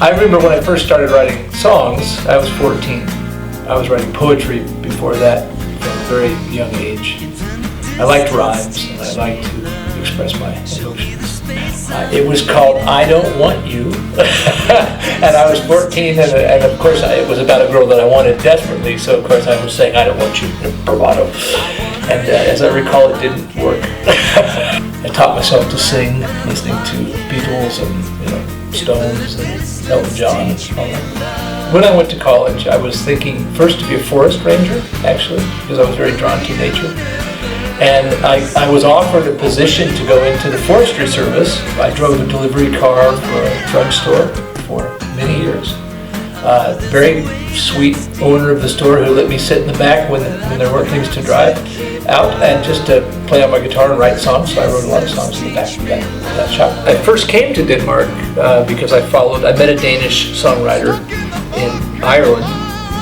I remember when I first started writing songs, I was 14. I was writing poetry before that from a very young age. I liked rhymes and I liked to express my emotions. It was called I Don't Want You, and I was 14, and of course it was about a girl that I wanted desperately, so of course I was saying I don't want you in bravado, and as I recall it didn't work. I taught myself to sing, listening to Beatles and Stones and Elton John and all that. When I went to college, I was thinking first to be a forest ranger, actually, because I was very drawn to nature. And I was offered a position to go into the Forestry Service. I drove a delivery car for a drugstore for many years. Very sweet owner of the store who let me sit in the back when there weren't things to drive out and just to play on my guitar and write songs. So I wrote a lot of songs in the back of that shop. I first came to Denmark because I met a Danish songwriter in Ireland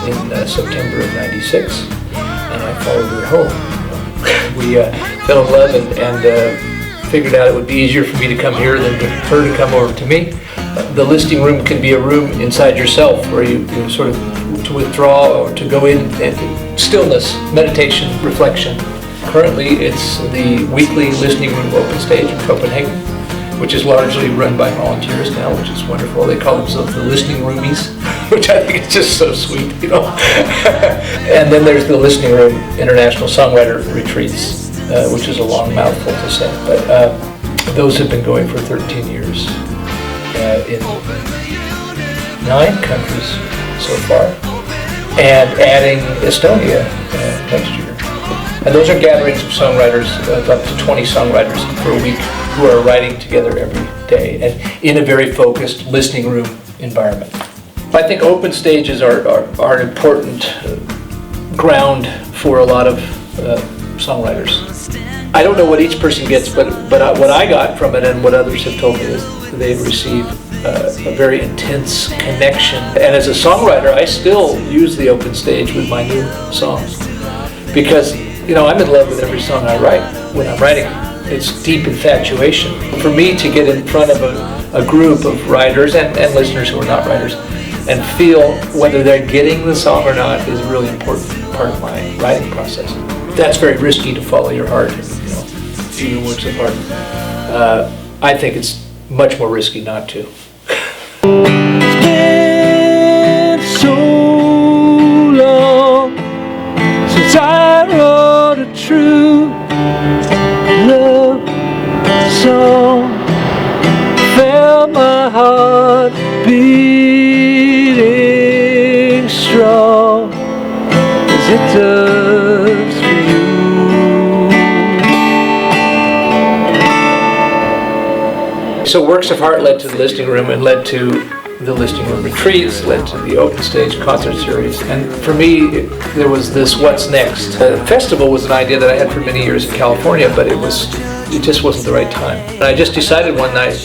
in September of '96, and I followed her home. We fell in love and figured out it would be easier for me to come here than for her to come over to me. The listening room can be a room inside yourself where you sort of to withdraw or to go in and stillness, meditation, reflection. Currently it's the weekly listening room open stage in Copenhagen, which is largely run by volunteers now, which is wonderful. They call themselves the listening roomies, which I think is just so sweet, And then there's the Listening Room International Songwriter Retreats, which is a long mouthful to say, but those have been going for 13 years in 9 countries so far, and adding Estonia next year. And those are gatherings of songwriters, of up to 20 songwriters for a week, who are writing together every day and in a very focused listening room environment. I think open stages are an important ground for a lot of songwriters. I don't know what each person gets, but what I got from it and what others have told me is they've received a very intense connection. And as a songwriter, I still use the open stage with my new songs because I'm in love with every song I write when I'm writing it. It's deep infatuation. For me to get in front of a group of writers and listeners who are not writers and feel whether they're getting the song or not is a really important part of my writing process. That's very risky to follow your heart, do your works of art. I think it's much more risky not to. It's been so long since I wrote a true love song. Felt my heart beating strong as it does for you. So Works of Heart led to the Listening Room and led to the Listening Room Retreats, led to the Open Stage concert series. And for me, there was this What's Next. The festival was an idea that I had for many years in California, but it just wasn't the right time. And I just decided one night,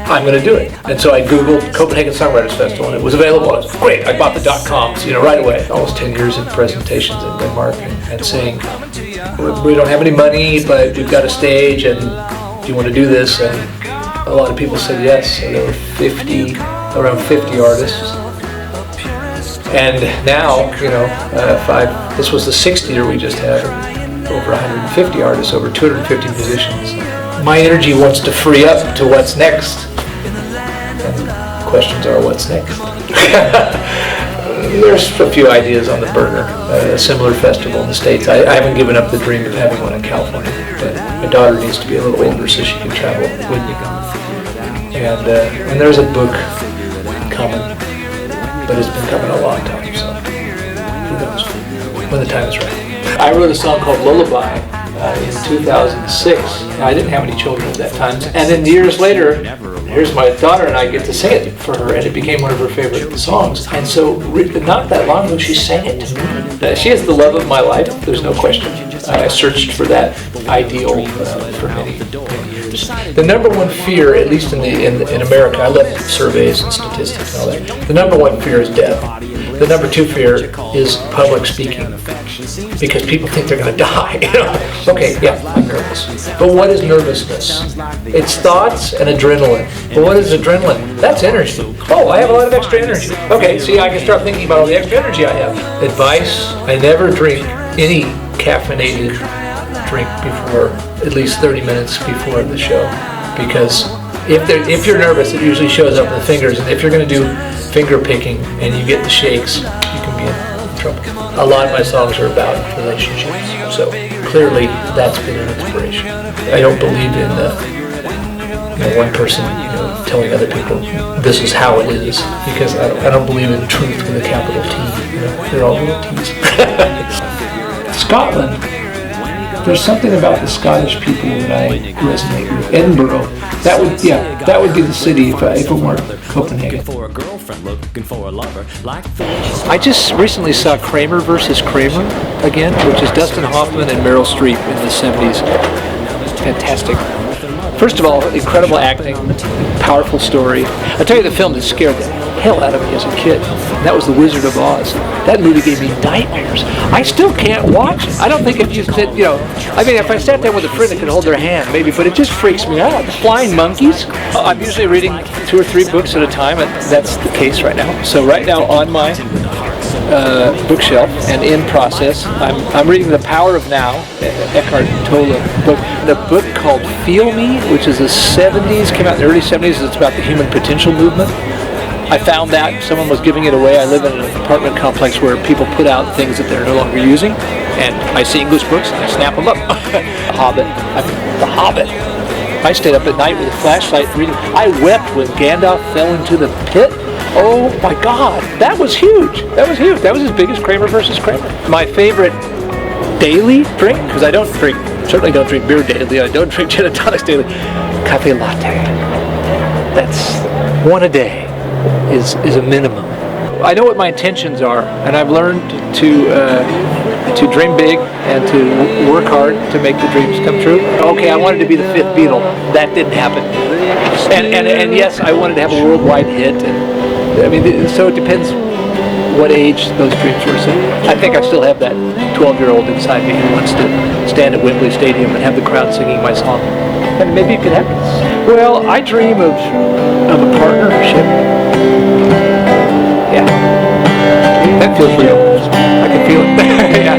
I'm going to do it. And so I Googled Copenhagen Songwriters Festival, and it was available. I was great. I bought the .coms, right away. Almost 10 years in presentations in Denmark and saying, we don't have any money, but we've got a stage, and do you want to do this? And a lot of people said yes. So there were around 50 artists. And now, this was the 6th year we just had, over 150 artists, over 250 musicians. My energy wants to free up to what's next. And questions are, what's next? There's a few ideas on the burner. A similar festival in the States. I haven't given up the dream of having one in California, but my daughter needs to be a little older so she can travel with me. And there's a book coming, but it's been coming a long time, so who knows when the time is right. I wrote a song called Lullaby in 2006. I didn't have any children at that time, and then years later, here's my daughter and I get to sing it for her, and it became one of her favorite songs. And so, not that long ago, she sang it to me. She is the love of my life, there's no question. I searched for that ideal for many years. The number one fear, at least in America, I love surveys and statistics and all that. The number one fear is death. The number 2 fear is public speaking. because people think they're going to die. You know? Okay, yeah, I'm nervous. But what is nervousness? It's thoughts and adrenaline. But what is adrenaline? That's energy. Oh, I have a lot of extra energy. Okay, see, I can start thinking about all the extra energy I have. Advice, I never drink any caffeinated drink before, at least 30 minutes before the show. Because if you're nervous, it usually shows up in the fingers. And if you're going to do finger picking and you get the shakes, you can be in trouble. A lot of my songs are about relationships. So clearly that's been an inspiration. I don't believe in one person telling other people this is how it is, because I don't believe in truth with a capital T. They're all little T's. Scotland. There's something about the Scottish people that I resonate with. Edinburgh. That would be the city if it weren't Copenhagen. I just recently saw Kramer versus Kramer again, which is Dustin Hoffman and Meryl Streep in the 70s. Fantastic. First of all, incredible acting, powerful story. I'll tell you the film that scared the hell out of me as a kid. That was The Wizard of Oz. That movie gave me nightmares. I still can't watch it. I don't think if you said, if I sat there with a friend that could hold their hand, maybe, but it just freaks me out. The flying monkeys. I'm usually reading 2 or 3 books at a time, and that's the case right now. So right now on my bookshelf and in process, I'm reading The Power of Now, Eckhart Tolle book. The book called Feel Me, which is the 70s, came out in the early 70s. It's about the human potential movement. I found that someone was giving it away. I live in an apartment complex where people put out things that they're no longer using, and I see English books and I snap them up. The Hobbit. I stayed up at night with a flashlight reading. I wept when Gandalf fell into the pit. Oh my God, that was huge. That was as big as Kramer versus Kramer. My favorite daily drink, because I certainly don't drink beer daily. I don't drink gin and tonics daily. Cafe latte. That's one a day. Is a minimum. I know what my intentions are, and I've learned to dream big and to work hard to make the dreams come true. Okay, I wanted to be the 5th Beatle. That didn't happen. And yes, I wanted to have a worldwide hit. And so it depends what age those dreams were. So I think I still have that 12-year-old inside me who wants to stand at Wembley Stadium and have the crowd singing my song. And maybe it could happen. Well, I dream of a partnership. Yeah. That feels real. I can feel it. Yeah.